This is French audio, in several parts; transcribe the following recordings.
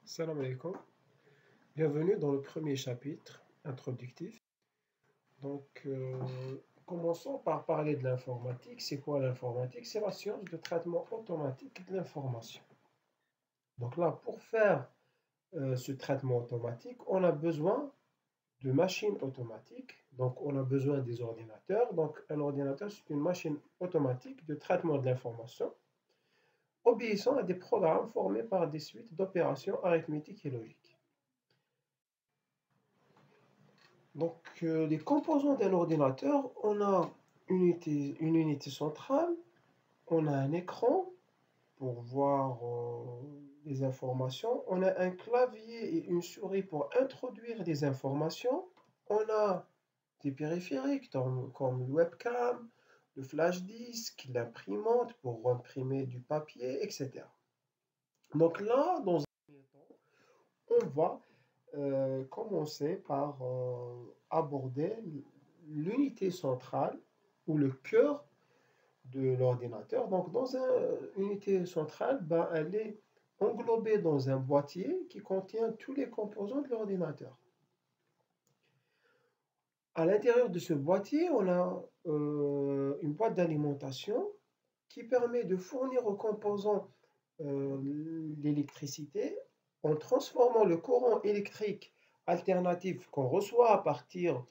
Salam alaikum. Bienvenue dans le premier chapitre introductif. Commençons par parler de l'informatique. C'est quoi l'informatique? C'est la science de traitement automatique de l'information. Donc là, pour faire ce traitement automatique, on a besoin de machines automatiques. Donc on a besoin des ordinateurs. Donc un ordinateur, c'est une machine automatique de traitement de l'information, obéissant à des programmes formés par des suites d'opérations arithmétiques et logiques. Les composants d'un ordinateur, on a une unité centrale, on a un écran pour voir les informations, on a un clavier et une souris pour introduire des informations, on a des périphériques comme le webcam, le flash disk, l'imprimante pour imprimer du papier, etc. Donc là, dans un premier temps, on va commencer par aborder l'unité centrale ou le cœur de l'ordinateur. Donc, dans une unité centrale, elle est englobée dans un boîtier qui contient tous les composants de l'ordinateur. À l'intérieur de ce boîtier, on a une boîte d'alimentation qui permet de fournir aux composants l'électricité en transformant le courant électrique alternatif qu'on reçoit à partir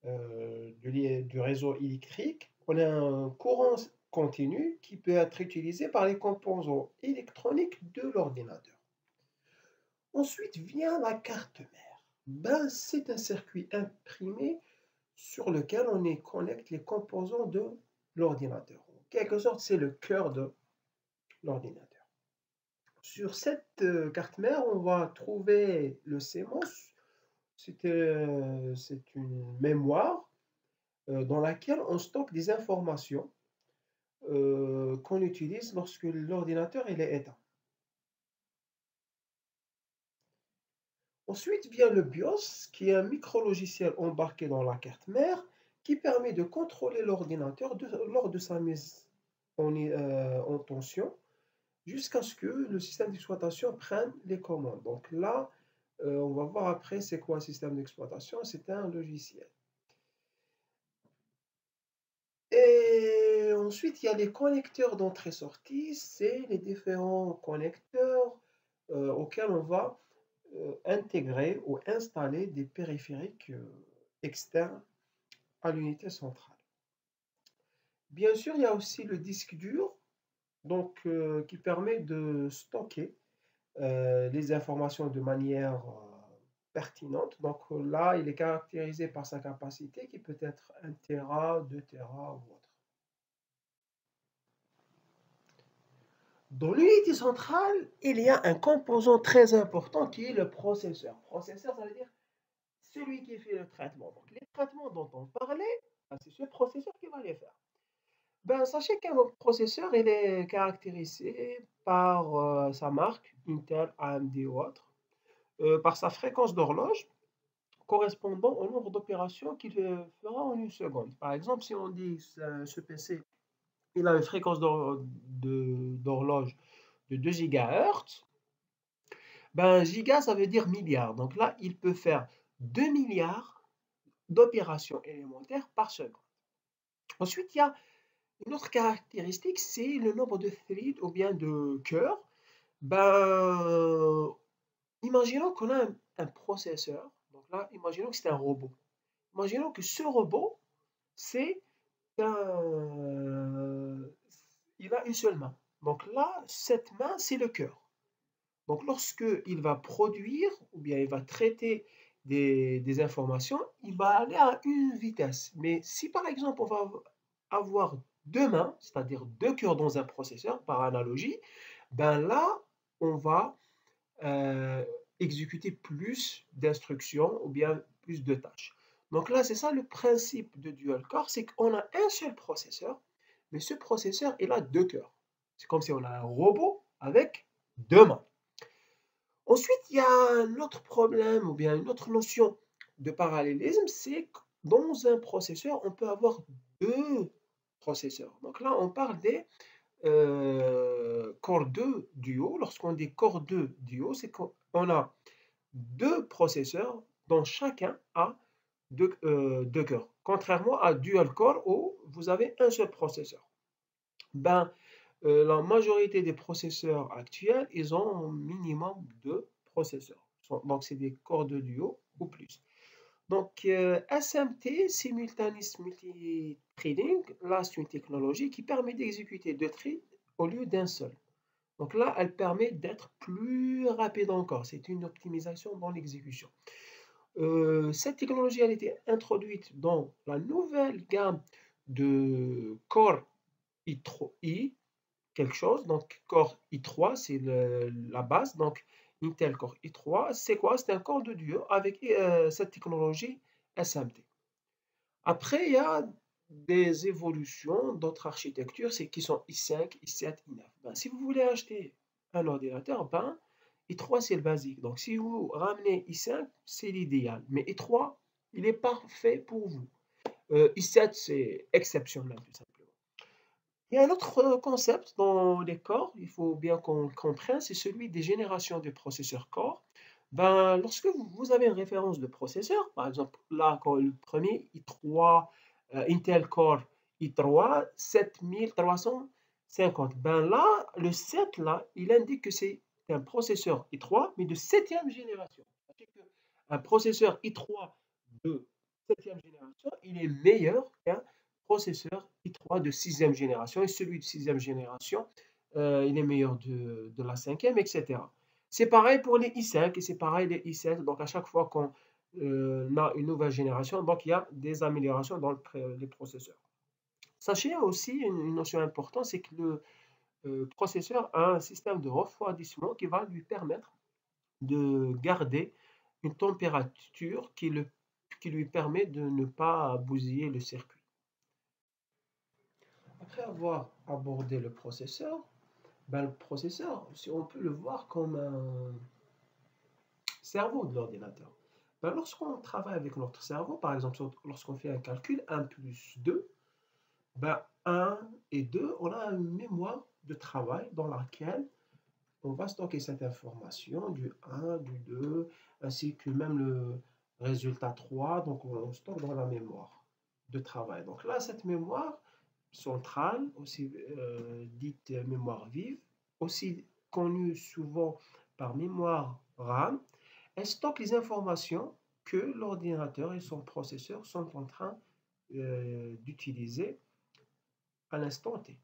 du réseau électrique. On a un courant continu qui peut être utilisé par les composants électroniques de l'ordinateur. Ensuite vient la carte mère. C'est un circuit imprimé sur lequel on y connecte les composants de l'ordinateur. En quelque sorte, c'est le cœur de l'ordinateur. Sur cette carte mère, on va trouver le CMOS. C'est une mémoire dans laquelle on stocke des informations qu'on utilise lorsque l'ordinateur est éteint. Ensuite vient le BIOS, qui est un micro-logiciel embarqué dans la carte mère qui permet de contrôler l'ordinateur lors de sa mise en tension jusqu'à ce que le système d'exploitation prenne les commandes. Donc là, on va voir après c'est quoi un système d'exploitation. C'est un logiciel. Et ensuite, il y a les connecteurs d'entrée-sortie. C'est les différents connecteurs auxquels on va intégrer ou installer des périphériques externes à l'unité centrale. Bien sûr, il y a aussi le disque dur, qui permet de stocker les informations de manière pertinente. Donc là, il est caractérisé par sa capacité qui peut être 1 Tera, 2 Tera ou autre. Dans l'unité centrale, il y a un composant très important qui est le processeur. Processeur, ça veut dire celui qui fait le traitement. Donc les traitements dont on parlait, c'est ce processeur qui va les faire. Sachez qu'un processeur, il est caractérisé par sa marque, Intel, AMD ou autre, par sa fréquence d'horloge correspondant au nombre d'opérations qu'il fera en une seconde. Par exemple, si on dit ce PC, il a une fréquence d'horloge de 2 GHz, giga, ça veut dire milliard. Donc là, il peut faire 2 milliards d'opérations élémentaires par seconde. Ensuite, il y a une autre caractéristique, c'est le nombre de threads ou bien de cœurs. Imaginons qu'on a un processeur. Donc là, imaginons que c'est un robot. Imaginons que ce robot, il a une seule main. Donc là, cette main, c'est le cœur. Donc lorsque il va produire ou bien il va traiter des informations, il va aller à une vitesse. Mais si par exemple on va avoir deux mains, c'est-à-dire deux cœurs dans un processeur, par analogie, là, on va exécuter plus d'instructions ou bien plus de tâches. Donc là, c'est ça le principe de dual core, c'est qu'on a un seul processeur, mais ce processeur, il a deux cœurs. C'est comme si on a un robot avec deux mains. Ensuite, il y a un autre problème ou bien une autre notion de parallélisme, c'est que dans un processeur, on peut avoir deux processeurs. Donc là, on parle Core 2 Duo. Lorsqu'on dit Core 2 Duo, c'est qu'on a deux processeurs dont chacun a deux cœurs. Contrairement à Dual Core où vous avez un seul processeur. Ben, la majorité des processeurs actuels, ils ont un minimum deux processeurs. Donc, c'est des corps de duo ou plus. Donc, SMT, Simultaneous Multithreading, là, c'est une technologie qui permet d'exécuter deux threads au lieu d'un seul. Donc là, elle permet d'être plus rapide encore. C'est une optimisation dans l'exécution. Cette technologie a été introduite dans la nouvelle gamme de Core i3, quelque chose. Donc, Core i3, c'est la base. Donc, Intel Core i3, c'est quoi? C'est un corps de duo avec cette technologie SMT. Après, il y a des évolutions d'autres architectures, c'est qui sont i5, i7, i9. Ben, si vous voulez acheter un ordinateur, ben, i3, c'est le basique. Donc, si vous ramenez i5, c'est l'idéal. Mais i3, il est parfait pour vous. i7, c'est exceptionnel, tout simplement. Il y a un autre concept dans les corps, il faut bien qu'on le comprenne, c'est celui des générations de processeurs corps. Ben, lorsque vous avez une référence de processeur, par exemple, là, le premier i3, Intel Core i3 7350, ben là, le 7, là, il indique que c'est un processeur i3, mais de septième génération. C'est-à-dire qu'un processeur i3 de septième génération, il est meilleur qu'un processeur i3 de sixième génération, et celui de sixième génération, il est meilleur de la cinquième, etc. C'est pareil pour les i5 et c'est pareil les i7. Donc à chaque fois qu'on a une nouvelle génération, donc il y a des améliorations dans les processeurs. Sachez aussi une notion importante, c'est que le processeur a un système de refroidissement qui va lui permettre de garder une température qui lui permet de ne pas bousiller le circuit. Après avoir abordé le processeur, ben le processeur, si on peut le voir comme un cerveau de l'ordinateur. Ben lorsqu'on travaille avec notre cerveau, par exemple, lorsqu'on fait un calcul, 1 plus 2, ben 1 et 2, on a une mémoire de travail dans laquelle on va stocker cette information du 1, du 2, ainsi que même le résultat 3, donc on stocke dans la mémoire de travail. Donc là, cette mémoire centrale, aussi dite mémoire vive, aussi connue souvent par mémoire RAM, elle stocke les informations que l'ordinateur et son processeur sont en train d'utiliser à l'instant T.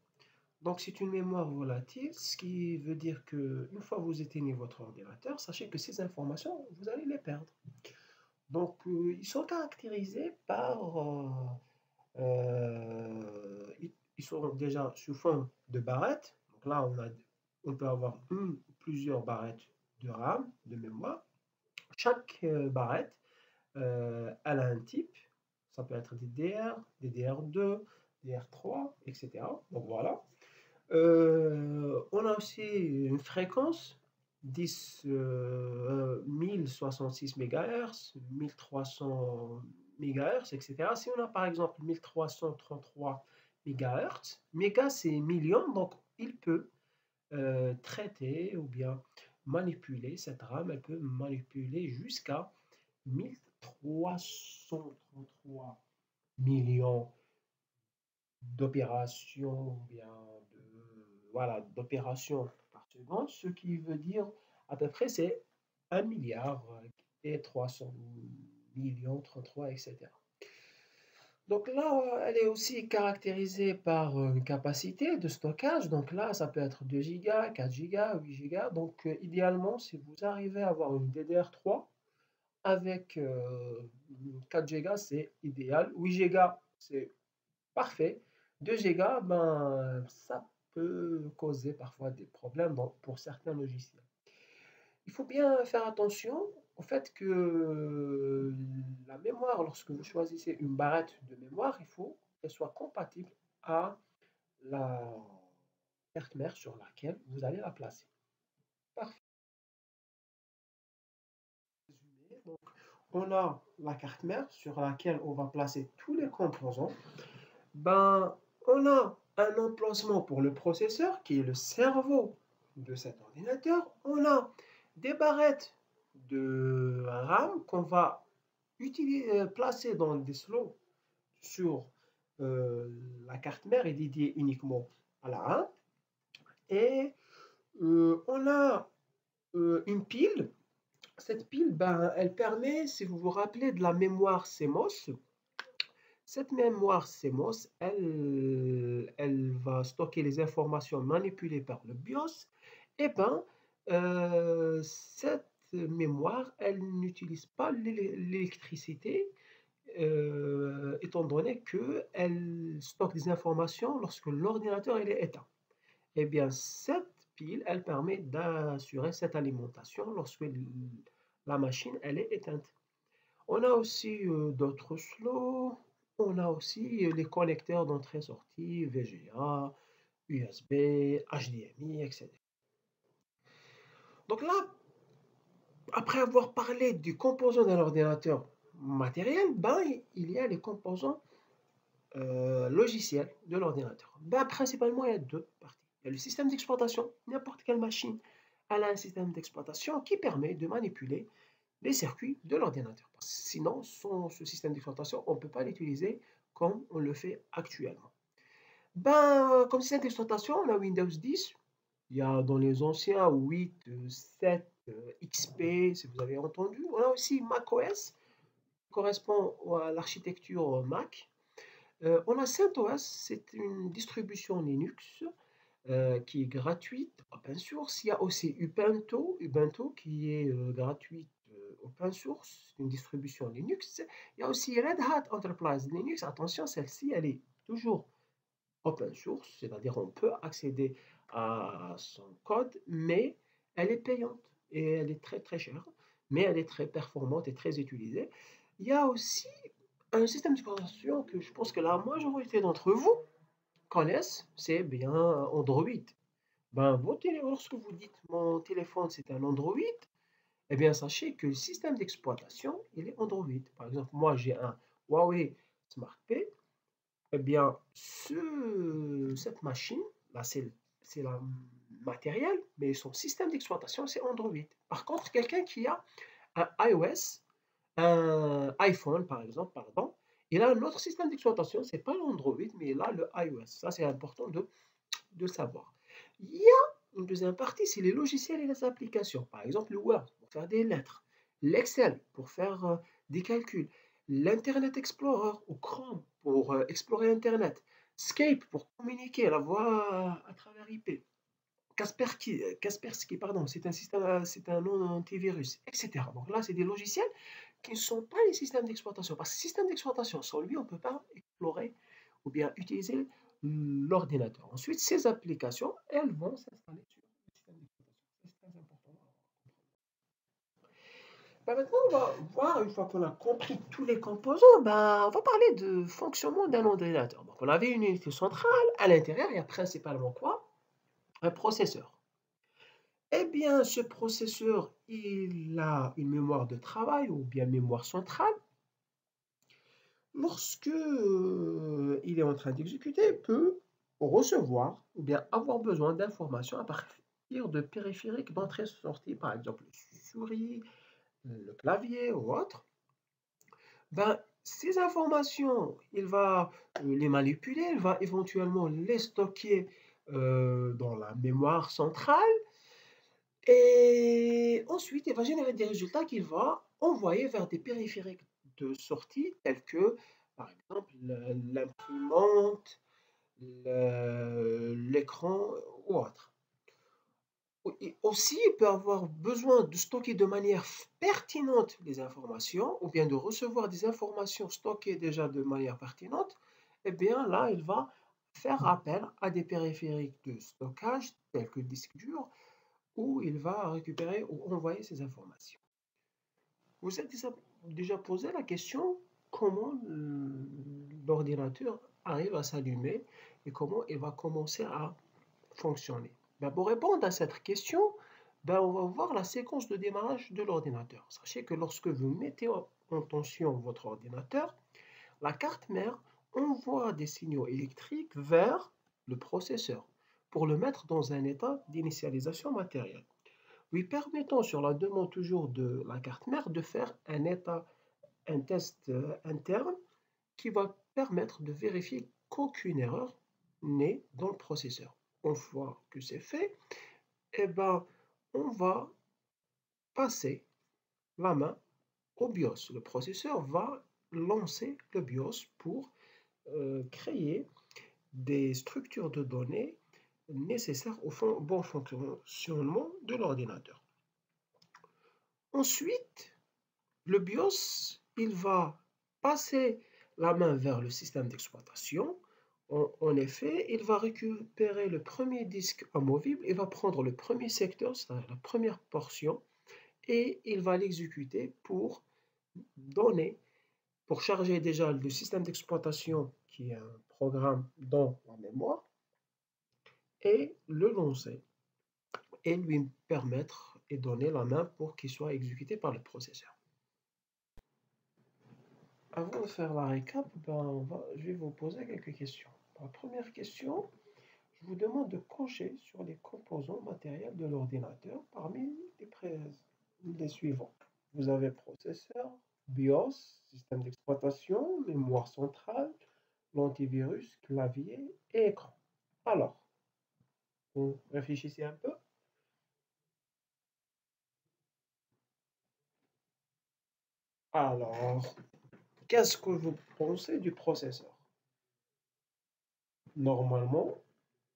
Donc c'est une mémoire volatile, ce qui veut dire que une fois que vous éteignez votre ordinateur, sachez que ces informations, vous allez les perdre. Donc ils sont caractérisés par ils sont déjà sous forme de barrettes. Donc là, on peut avoir une ou plusieurs barrettes de RAM, de mémoire. Chaque barrette, elle a un type. Ça peut être DDR, DDR2, DDR3, etc. Donc voilà. On a aussi une fréquence 1066 MHz, 1300 MHz, etc. Si on a par exemple 1333 MHz, méga c'est million, donc il peut traiter ou bien manipuler cette RAM, elle peut manipuler jusqu'à 1333 millions d'opérations ou bien voilà, d'opérations par seconde, ce qui veut dire à peu près c'est 1 milliard et 300 millions, 33, etc. Donc là, elle est aussi caractérisée par une capacité de stockage. Donc là, ça peut être 2 gigas, 4 gigas, 8 gigas. Donc idéalement, si vous arrivez à avoir une DDR3 avec 4 gigas, c'est idéal. 8 gigas, c'est parfait. 2 gigas, ben, ça peut causer parfois des problèmes pour certains logiciels. Il faut bien faire attention au fait que la mémoire, lorsque vous choisissez une barrette de mémoire, il faut qu'elle soit compatible à la carte mère sur laquelle vous allez la placer. Parfait. Donc, on a la carte mère sur laquelle on va placer tous les composants. Ben, on a un emplacement pour le processeur, qui est le cerveau de cet ordinateur. On a des barrettes de RAM qu'on va placer dans des slots sur la carte mère est dédiée uniquement à la RAM. Et on a une pile. Cette pile, ben, elle permet, si vous vous rappelez, de la mémoire CMOS. Cette mémoire CMOS, elle va stocker les informations manipulées par le BIOS. Et ben, cette mémoire, elle n'utilise pas l'électricité, étant donné qu'elle stocke des informations lorsque l'ordinateur il est éteint. Eh bien, cette pile, elle permet d'assurer cette alimentation lorsque la machine elle est éteinte. On a aussi d'autres slots. On a aussi les connecteurs d'entrée-sortie, VGA, USB, HDMI, etc. Donc là, après avoir parlé du composant d'un ordinateur matériel, ben, il y a les composants logiciels de l'ordinateur. Ben, principalement, il y a deux parties. Il y a le système d'exploitation. N'importe quelle machine elle a un système d'exploitation qui permet de manipuler les circuits de l'ordinateur. Sinon, sans ce système d'exploitation, on ne peut pas l'utiliser comme on le fait actuellement. Ben, comme système d'exploitation, on a Windows 10. Il y a dans les anciens 8, 7, XP, si vous avez entendu. On a aussi macOS, qui correspond à l'architecture Mac. On a CentOS, c'est une distribution Linux qui est gratuite, open source. Il y a aussi Ubuntu qui est gratuite, open source, une distribution Linux. Il y a aussi Red Hat Enterprise Linux. Attention, celle-ci, elle est toujours open source, c'est-à-dire on peut accéder à son code, mais elle est payante et elle est très très chère, mais elle est très performante et très utilisée. Il y a aussi un système d'exploitation que je pense que la majorité d'entre vous connaissent, c'est bien Android. Ben, lorsque vous dites mon téléphone c'est un Android, eh bien sachez que le système d'exploitation il est Android. Par exemple, moi j'ai un Huawei Smart P. Eh bien, cette machine, là, c'est la matériel, mais son système d'exploitation, c'est Android. Par contre, quelqu'un qui a un iOS, un iPhone, par exemple, pardon, il a un autre système d'exploitation, c'est pas l'Android, mais il a le iOS. Ça, c'est important de savoir. Il y a une deuxième partie, c'est les logiciels et les applications. Par exemple, le Word pour faire des lettres, l'Excel pour faire des calculs, l'Internet Explorer ou Chrome pour explorer Internet, Skype pour communiquer la voix à travers IP, Kaspersky, pardon, c'est un système, c'est un nom antivirus, etc. Donc là, c'est des logiciels qui ne sont pas les systèmes d'exploitation. Parce que système d'exploitation, sans lui, on ne peut pas explorer ou bien utiliser l'ordinateur. Ensuite, ces applications, elles vont s'installer sur le système d'exploitation. C'est très important. Ben, maintenant, on va voir, une fois qu'on a compris tous les composants, ben, on va parler de fonctionnement d'un ordinateur. Donc, on avait une unité centrale. À l'intérieur, il y a principalement quoi? Un processeur. Eh bien, ce processeur, il a une mémoire de travail ou bien mémoire centrale. Lorsque il est en train d'exécuter, il peut recevoir ou bien avoir besoin d'informations à partir de périphériques d'entrée-sortie, par exemple le souris, le clavier ou autre. Ben, ces informations, il va les manipuler, il va éventuellement les stocker dans la mémoire centrale. Et ensuite, il va générer des résultats qu'il va envoyer vers des périphériques de sortie tels que, par exemple, l'imprimante, l'écran ou autre. Et aussi, il peut avoir besoin de stocker de manière pertinente les informations ou bien de recevoir des informations stockées déjà de manière pertinente. Eh bien, là, il va faire appel à des périphériques de stockage tels que le disque dur où il va récupérer ou envoyer ces informations. Vous êtes déjà posé la question comment l'ordinateur arrive à s'allumer et comment il va commencer à fonctionner. Ben, pour répondre à cette question, ben, on va voir la séquence de démarrage de l'ordinateur. Sachez que lorsque vous mettez en tension votre ordinateur, la carte mère envoie des signaux électriques vers le processeur, pour le mettre dans un état d'initialisation matérielle, lui permettant sur la demande toujours de la carte mère de faire un test interne qui va permettre de vérifier qu'aucune erreur n'est dans le processeur. Une fois que c'est fait, eh ben, on va passer la main au BIOS. Le processeur va lancer le BIOS pour créer des structures de données nécessaires au bon fonctionnement de l'ordinateur. Ensuite, le BIOS, il va passer la main vers le système d'exploitation. En effet, il va récupérer le premier disque amovible, il va prendre le premier secteur, c'est-à-dire la première portion, et il va l'exécuter pour charger déjà le système d'exploitation, qui est un programme dans la mémoire, et le lancer, et lui permettre et donner la main pour qu'il soit exécuté par le processeur. Avant de faire la récap, je vais vous poser quelques questions. La première question, je vous demande de cocher sur les composants matériels de l'ordinateur parmi les suivants. Vous avez processeur, BIOS, système d'exploitation, mémoire centrale, l'antivirus, clavier et écran. Alors, vous réfléchissez un peu. Alors, qu'est-ce que vous pensez du processeur? Normalement,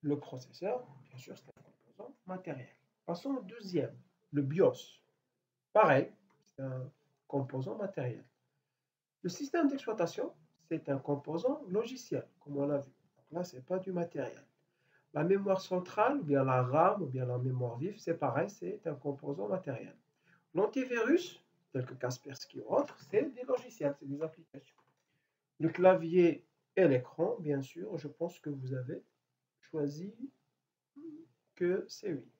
le processeur, bien sûr, c'est un composant matériel. Passons au deuxième, le BIOS. Pareil, c'est un composant matériel. Le système d'exploitation, c'est un composant logiciel, comme on l'a vu. Donc là, ce n'est pas du matériel. La mémoire centrale, ou bien la RAM, ou bien la mémoire vive, c'est pareil, c'est un composant matériel. L'antivirus, tel que Kaspersky ou autre, c'est des logiciels, c'est des applications. Le clavier et l'écran, bien sûr, je pense que vous avez choisi que c'est oui.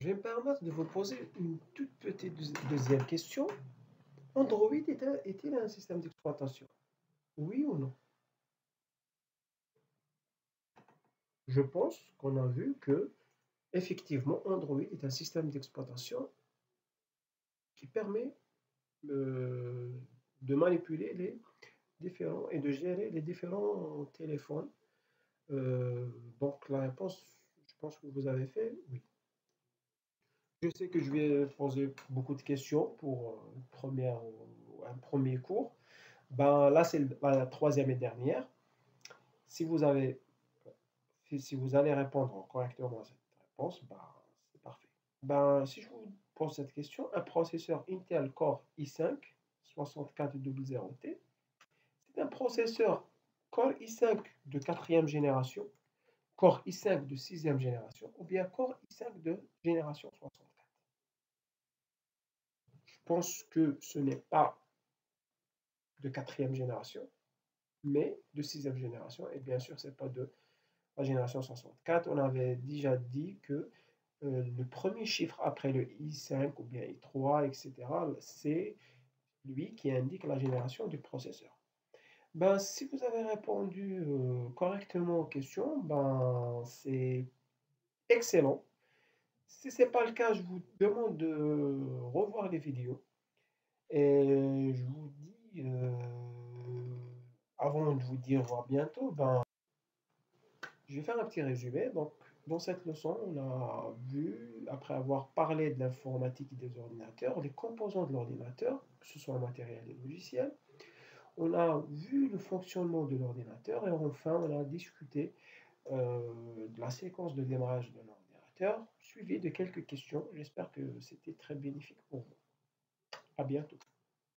Je vais me permettre de vous poser une toute petite deuxième question. Android est-il un système d'exploitation? Oui ou non? Je pense qu'on a vu que, effectivement, Android est un système d'exploitation qui permet de manipuler les différents et de gérer les différents téléphones. Euh, donc la réponse, je pense que vous avez fait oui. Je sais que je vais poser beaucoup de questions pour un premier cours. Là, c'est la troisième et dernière. Si vous avez, si vous allez répondre correctement à cette réponse, c'est parfait. Si je vous pose cette question, un processeur Intel Core i5 6400T, c'est un processeur Core i5 de quatrième génération, Core i5 de sixième génération, ou bien Core i5 de génération 64. Je pense que ce n'est pas de quatrième génération, mais de sixième génération. Et bien sûr, ce n'est pas de la génération 64. On avait déjà dit que le premier chiffre après le i5 ou bien i3, etc., c'est lui qui indique la génération du processeur. Si vous avez répondu correctement aux questions, c'est excellent. Si ce n'est pas le cas, je vous demande de revoir les vidéos. Et je vous dis, avant de vous dire à bientôt, je vais faire un petit résumé. Donc, dans cette leçon, on a vu, après avoir parlé de l'informatique et des ordinateurs, les composants de l'ordinateur, que ce soit matériel et logiciel. On a vu le fonctionnement de l'ordinateur et enfin, on a discuté de la séquence de démarrage de l'ordinateur, suivi de quelques questions. J'espère que c'était très bénéfique pour vous. À bientôt.